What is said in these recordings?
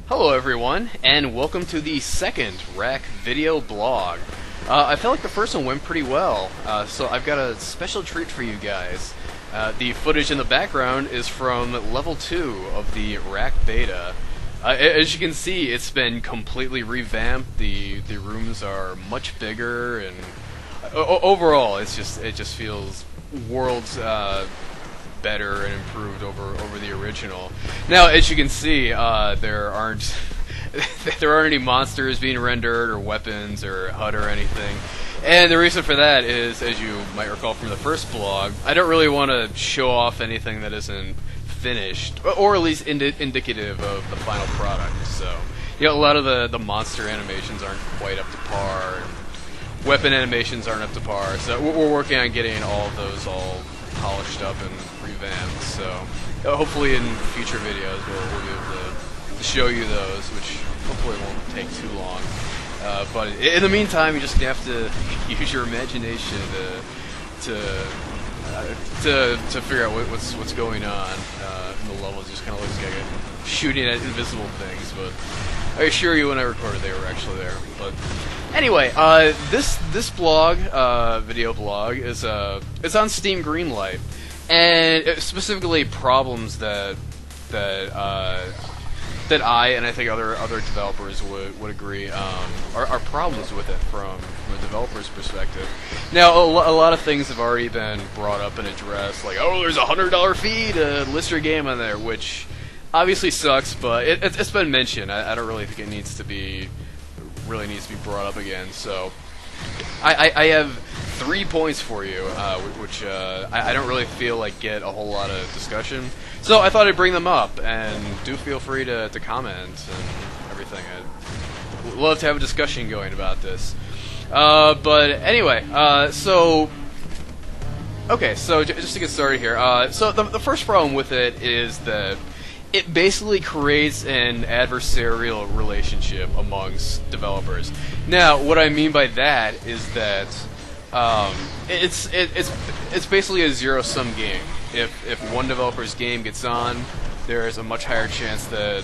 Hello everyone, and welcome to the second Wrack video blog. I felt like the first one went pretty well, so I've got a special treat for you guys. The footage in the background is from level 2 of the Wrack beta. As you can see, it's been completely revamped. The rooms are much bigger, and overall, it just feels worlds better and improved over the original. Now, as you can see, there aren't any monsters being rendered or weapons or HUD or anything. And the reason for that is, as you might recall from the first blog, I don't really want to show off anything that isn't finished, or at least indicative of the final product. So, a lot of the monster animations aren't quite up to par. Weapon animations aren't up to par. So we're working on getting all of those all polished up and revamped. So hopefully in future videos we'll be able to show you those, which hopefully won't take too long. But in the meantime, you're just gonna have to use your imagination to figure out what's going on. And the levels just kind of looks like shooting at invisible things, but I assure you, when I recorded, they were actually there. But anyway, this blog, video blog, is it's on Steam Greenlight, and specifically problems that I and I think other developers would agree are problems with it from a developer's perspective. Now, a lot of things have already been brought up and addressed, like, oh, there's a $100 fee to list your game on there, which obviously sucks, but it's been mentioned. I don't really think it needs to be brought up again. So I have 3 points for you, which I don't really feel like get a whole lot of discussion. So I thought I'd bring them up, and do feel free to comment and everything. I'd love to have a discussion going about this. But anyway, so just to get started here, so the first problem with it is that it basically creates an adversarial relationship amongst developers. Now, what I mean by that is that it's basically a zero-sum game. If one developer's game gets on, there is a much higher chance that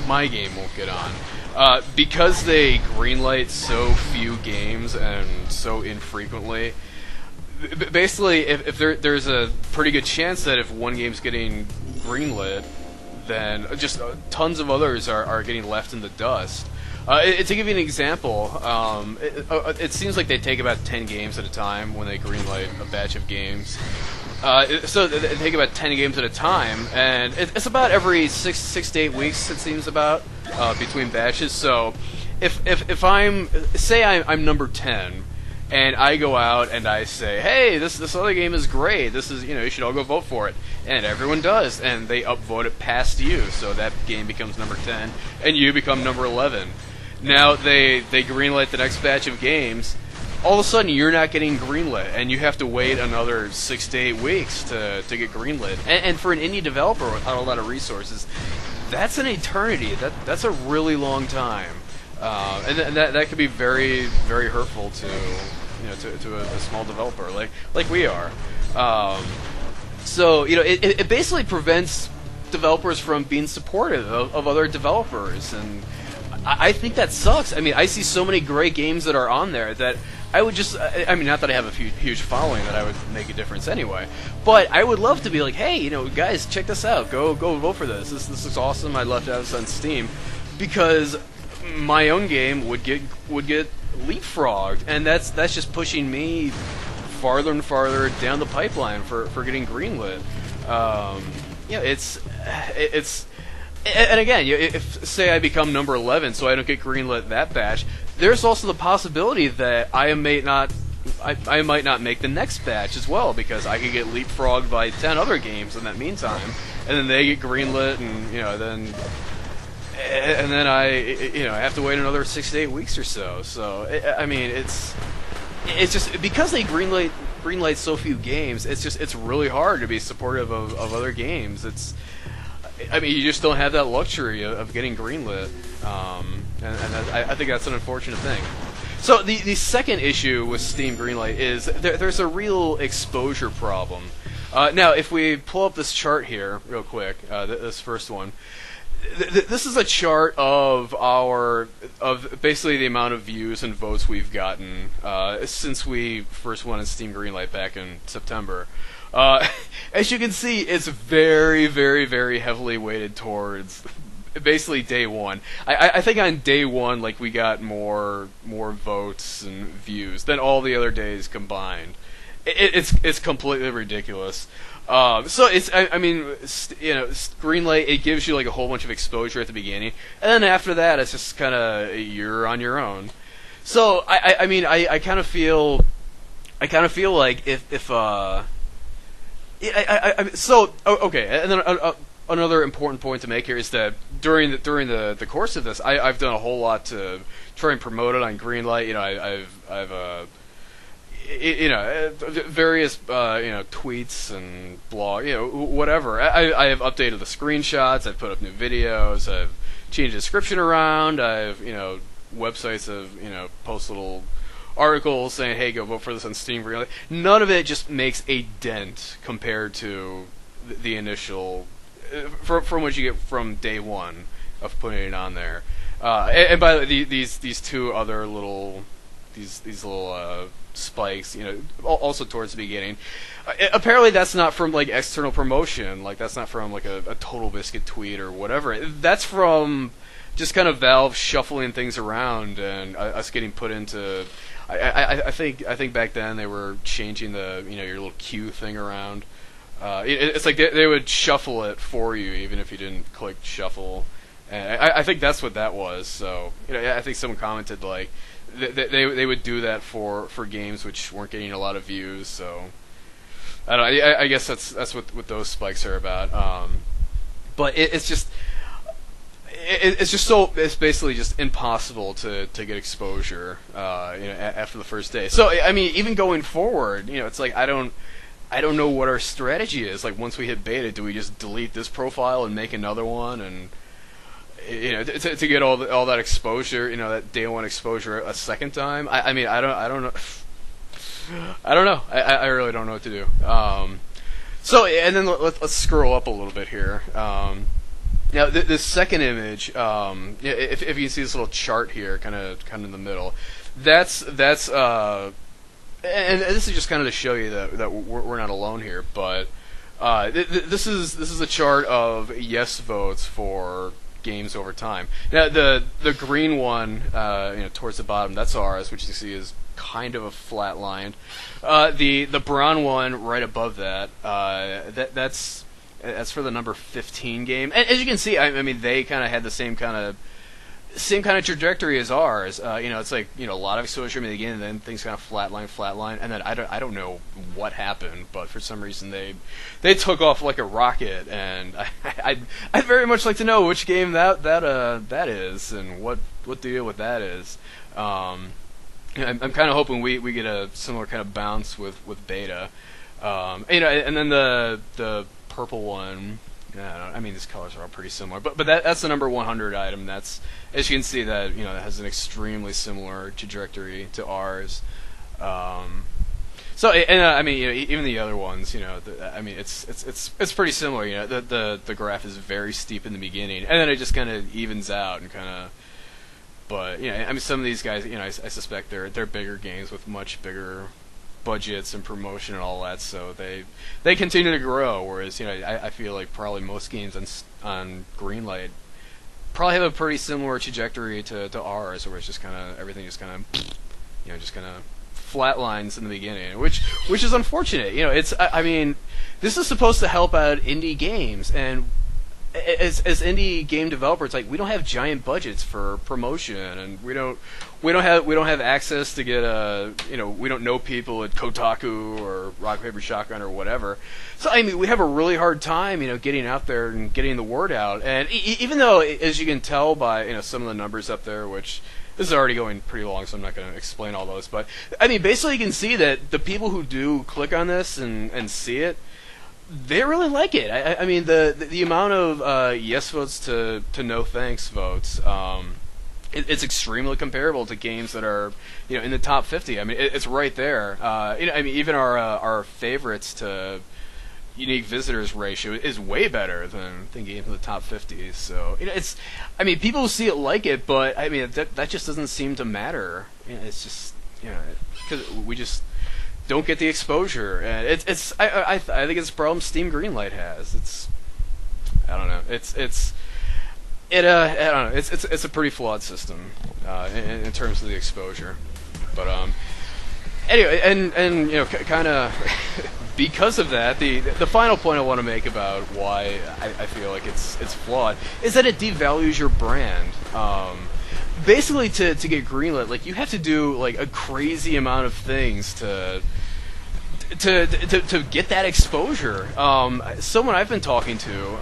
my game won't get on. Because they greenlight so few games and so infrequently, basically, if there's a pretty good chance that if one game's getting greenlit, then just tons of others are getting left in the dust. To give you an example, it seems like they take about 10 games at a time when they greenlight a batch of games. So they take about 10 games at a time, and it's about every 6 to 8 weeks, it seems, about between batches. So if I'm number 10, and I go out and I say, hey, this other game is great, this is, you should all go vote for it, and everyone does, and they upvote it past you, so that game becomes number 10, and you become number 11. Now they greenlight the next batch of games. All of a sudden, you're not getting greenlit, and you have to wait another 6 to 8 weeks to get greenlit. And for an indie developer without a lot of resources, that's an eternity. That's a really long time, and that could be very, very hurtful to a small developer like we are. So it basically prevents developers from being supportive of other developers, and I think that sucks. I mean, I see so many great games that are on there that I would just, not that I have a huge following that I would make a difference anyway, but I would love to be like, hey, guys, check this out. Go vote for this. This looks awesome. I'd love to have this on Steam, because my own game would get leapfrogged, and that's just pushing me farther and farther down the pipeline for getting greenlit. And again, if say I become number 11, so I don't get greenlit that batch, there's also the possibility that I might not make the next batch as well, because I could get leapfrogged by 10 other games in that meantime, and then they get greenlit, and then I have to wait another 6 to 8 weeks or so. So it's just because they greenlight so few games. It's really hard to be supportive of other games. You just don't have that luxury of getting greenlit, and I think that's an unfortunate thing. So the second issue with Steam Greenlight is there's a real exposure problem. Now, if we pull up this chart here real quick, this first one, this is a chart of basically the amount of views and votes we've gotten since we first won in Steam Greenlight back in September. As you can see, it's very, very, very heavily weighted towards basically day one. I think on day one, like, we got more votes and views than all the other days combined. It's completely ridiculous. So it's, I mean, you know, Greenlight, it gives you like a whole bunch of exposure at the beginning, and then after that, it's just kind of you're on your own. So I mean, I kind of feel like okay, and then another important point to make here is that during the course of this, I've done a whole lot to try and promote it on Greenlight. You know, I've various tweets and blog, whatever. I have updated the screenshots. I've put up new videos. I've changed the description around. I've websites have post little articles saying, hey, go vote for this on Steam Greenlight. None of it just makes a dent compared to the initial from what you get from day one of putting it on there. And by the way, these two other little little spikes, also towards the beginning. Apparently, that's not from like external promotion. Like, that's not from like a Total Biscuit tweet or whatever. That's from just kind of Valve shuffling things around and us getting put into. I think back then they were changing the your little queue thing around. It's like they would shuffle it for you even if you didn't click shuffle. And I think that's what that was. So I think someone commented like they would do that for games which weren't getting a lot of views. So I don't know. I guess that's what those spikes are about. But it's basically just impossible to get exposure after the first day. So I mean, even going forward, it's like I don't know what our strategy is. Like, once we hit beta, do we just delete this profile and make another one and to get all that exposure, that day one exposure a second time? I mean, I don't know. I don't know. I really don't know what to do. So, and then let's scroll up a little bit here. Now, this second image, if you can see this little chart here, kind of in the middle, that's and this is just kind of to show you that we're not alone here. But this is a chart of yes votes for games over time. Now, the green one, towards the bottom, that's ours, which you see is kind of a flat line. The brown one right above that, that's for the number 15 game. And as you can see, I mean, they kind of had the same kind of trajectory as ours. It's like a lot of exposure in the beginning, and then things kind of flatline, and then I don't know what happened, but for some reason they took off like a rocket, and I'd very much like to know which game that is and what the deal with that is. I'm kind of hoping we get a similar kind of bounce with beta, and then the purple one. I mean, these colors are all pretty similar, but that's the number 100 item. That's, as you can see, that that has an extremely similar trajectory to ours. So, and I mean, even the other ones, I mean, it's pretty similar. The graph is very steep in the beginning, and then it just kind of evens out and kind of. But I mean, some of these guys, I suspect they're bigger games with much bigger budgets and promotion and all that, so they continue to grow. Whereas I feel like probably most games on Greenlight probably have a pretty similar trajectory to ours, where it's just kind of everything just kind of flatlines in the beginning, which is unfortunate. I mean, this is supposed to help out indie games, and as indie game developers, like, we don't have giant budgets for promotion, and we don't have access to get we don't know people at Kotaku or Rock Paper Shotgun or whatever. So I mean, we have a really hard time getting out there and getting the word out. And even though, as you can tell by some of the numbers up there, which this is already going pretty long, so I'm not going to explain all those, but I mean, basically you can see that the people who do click on this and see it, they really like it. I mean, the amount of yes votes to no thanks votes, it's extremely comparable to games that are in the top 50. I mean, it's right there. I mean, even our favorites to unique visitors ratio is way better than games in the top 50s. So it's, I mean, people see it like it, but I mean that just doesn't seem to matter. It's just because we just don't get the exposure, and I think it's a problem Steam Greenlight has. I don't know. I don't know. It's a pretty flawed system in terms of the exposure, but anyway, and kind of because of that, the final point I want to make about why I feel like it's flawed is that it devalues your brand. Basically, to get greenlit, like you have to do like a crazy amount of things to get that exposure. Someone I've been talking to,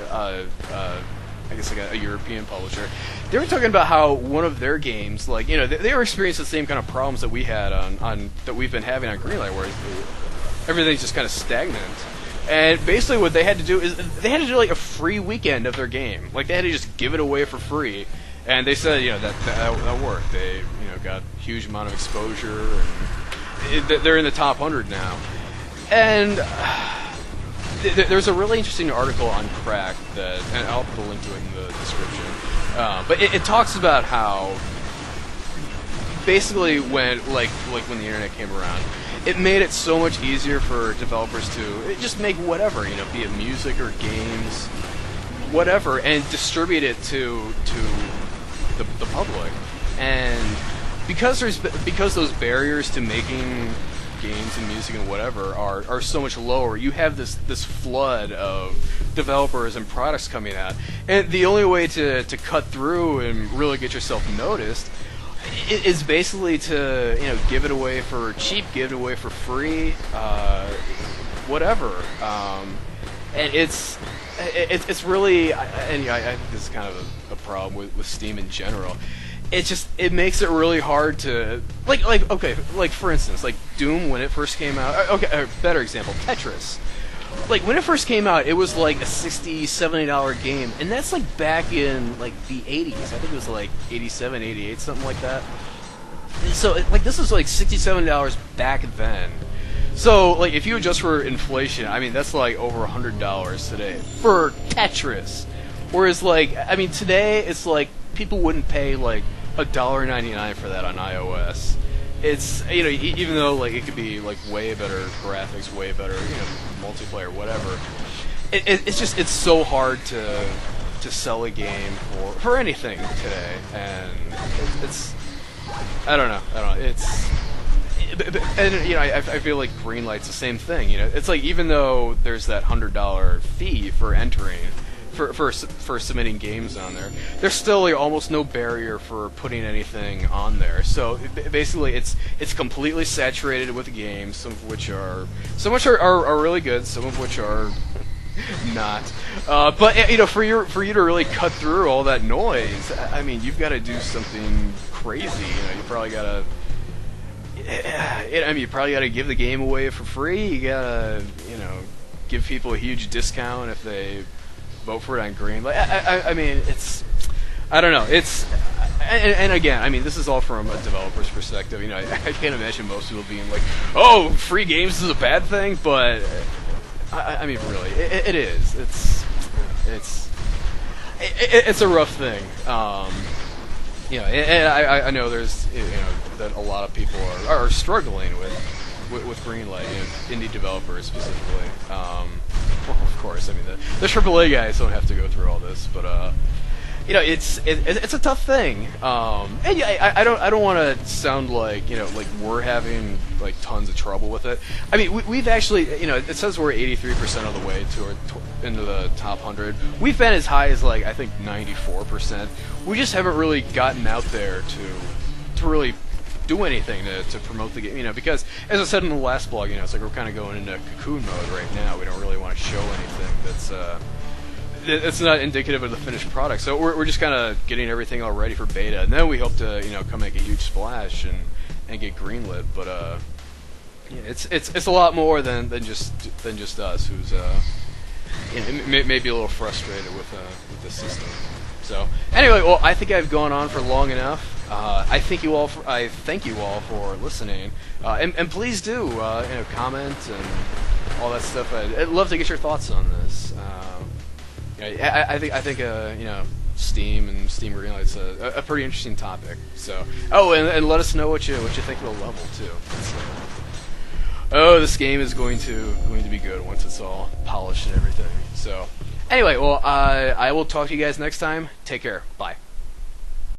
I guess like a European publisher, they were talking about how one of their games, like they were experiencing the same kind of problems that we had on that we've been having on Greenlight, where everything's just kind of stagnant. And basically, what they had to do is they had to do like a free weekend of their game. Like they had to just give it away for free. And they said that worked. They got a huge amount of exposure, and they're in the top 100 now. And there's a really interesting article on Crack and I'll put a link to it in the description. But it talks about how basically when when the internet came around, it made it so much easier for developers to just make whatever, be it music or games, whatever, and distribute it to the public. And because those barriers to making games and music and whatever are so much lower, you have this flood of developers and products coming out, and the only way to cut through and really get yourself noticed is basically to give it away for cheap, give it away for free, whatever. And it's really, and I think this is kind of a problem with Steam in general. It makes it really hard to like for instance, like Doom when it first came out. Okay, a better example, Tetris. Like when it first came out, it was like a $60-$70 game, and that's like back in like the 80s. I think it was like 87, 88, something like that. So this was like $60-$70 back then. So like if you adjust for inflation, I mean that's like over $100 today for Tetris. Whereas today it's like people wouldn't pay like $1.99 for that on iOS. It's even though like it could be like way better graphics, way better multiplayer, whatever. It's so hard to sell a game for anything today, and it's I don't know. I feel like Greenlight's the same thing. It's like even though there's that $100 fee for entering, for submitting games on there, there's still like almost no barrier for putting anything on there. So basically, it's completely saturated with games, some of which are really good, some of which are not. But for you to really cut through all that noise, I mean, you've got to do something crazy. You probably gotta. You probably got to give the game away for free. You gotta, give people a huge discount if they vote for it on Green. I mean, I don't know. And again, I mean, this is all from a developer's perspective. I can't imagine most people being like, "Oh, free games is a bad thing," but I mean, really, it is. It's a rough thing. And I know there's that a lot of people are struggling with Greenlight, indie developers specifically. Well, of course, I mean the AAA guys don't have to go through all this, but it's a tough thing. And I don't want to sound like like we're having like tons of trouble with it. I mean we've actually it says we're 83% of the way into the top 100. We've been as high as like I think 94%. We just haven't really gotten out there to really do anything to promote the game, because as I said in the last blog, it's like we're kind of going into cocoon mode right now. We don't really want to show anything that's not indicative of the finished product. So we're just kind of getting everything all ready for beta, and then we hope to come make a huge splash and get greenlit. But it's a lot more than just us who's maybe a little frustrated with the system. So anyway, well, I think I've gone on for long enough. I thank you all for listening, and please do comment and all that stuff. I'd love to get your thoughts on this. I think you know, Steam and Steam Greenlight's a pretty interesting topic. So, and let us know what you think of the level too. So, this game is going to be good once it's all polished and everything. So, anyway, well, I will talk to you guys next time. Take care. Bye.